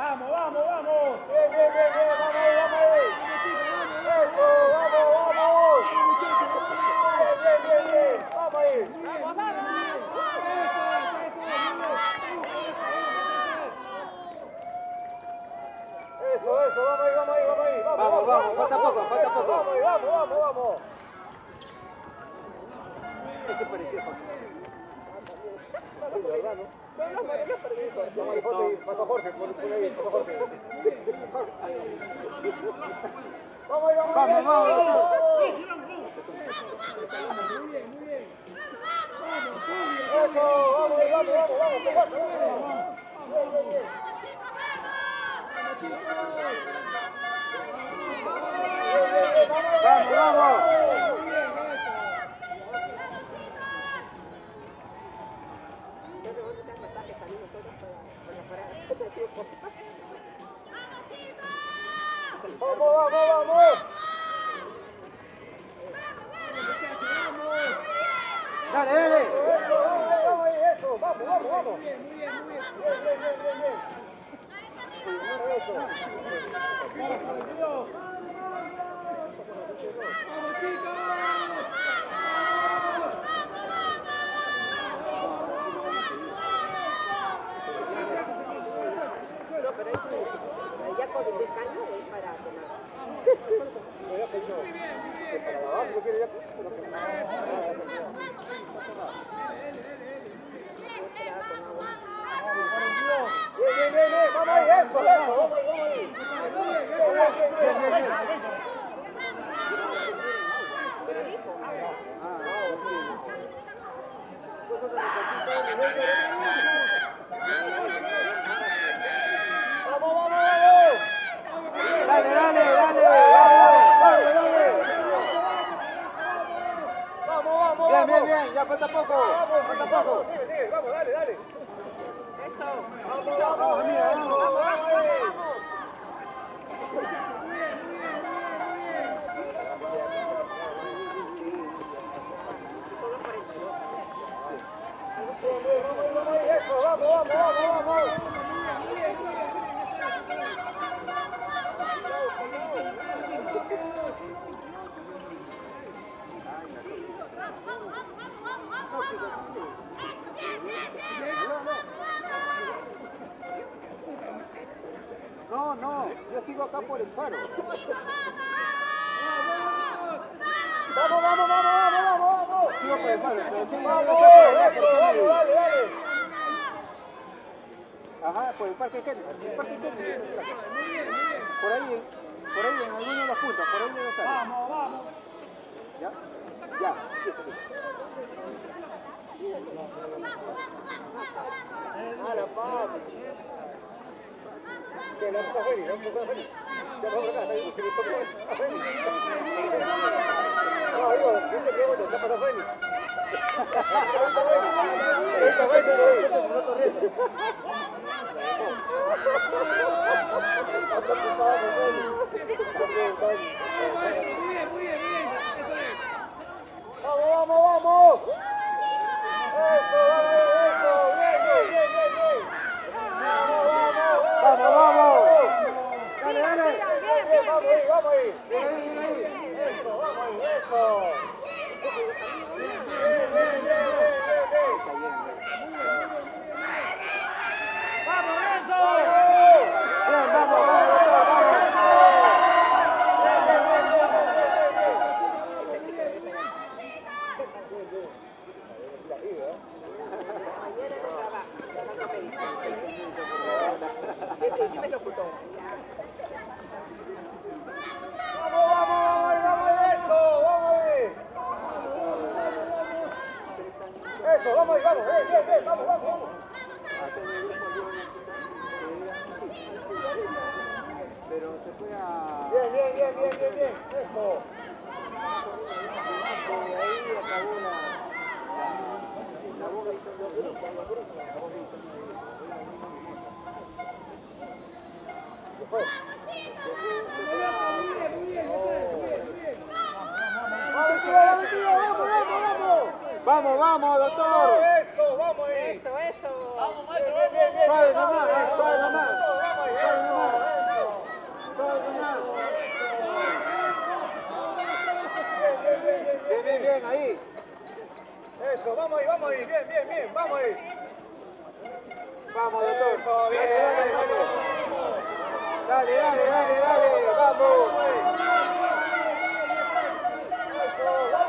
Vamos, vamos, vamos. Bien, bien, bien, bien, vamos ahí, vamos ahí. Eso, vamos, vamos. Bien, bien, bien, bien, vamos ahí. Vamos, vamos. Eso, vamos ahí, vamos ahí, vamos ahí. Vamos, vamos, falta poco, falta poco. Vamos ahí, vamos. Ese parecía Jorge. Sí, de verdad, ¿no? Toma el foto y pasa Jorge, pon ahí, pasa Jorge. Vamos ahí, vamos ahí. Vamos. Eso, vamos ahí, vamos. Vamos. Vamos. Dale. Eso, vamos. Bien. Ya con el descanso es para tomar. Para la base, no quiere ya. Bien, vamos ahí, eso, vamos ahí. Vamos. Dale. Vamos. Bien, ya falta poco. Vamos. Sigue, vamos, dale. Eso. Vamos. Eso, vamos. No, yo sigo acá por el faro. Vamos. Sigo por el faro, pero sigo Vamos, dale. Ajá, por el parque Kennedy. Por ahí en alguno de los puntos, por ahí debe estar. Vamos. ¿Ya? La pata. Que la puta Feli. Ya vamos acá, está bien, que me toque. Feli. No, digo, gente que voto, ya pasó Feli. Ahorita Feli. Muy bien. Vamos. Eso, bien. Vamos. Dale. Vamos ahí. Eso, vamos ahí, eso. Eso, vamos ahí, vamos. Pero se fue a... Bien, eso. Ahí acabó la boca. ¿Qué fue? Vamos, doctor. Eso, vamos ahí. Eso. Vamos, maestro, bien. Suave nomás, suave nomás. Vamos ahí, vamos ahí. Vamos, doctor. Bien, dale, dale. Dale, vamos. Eso,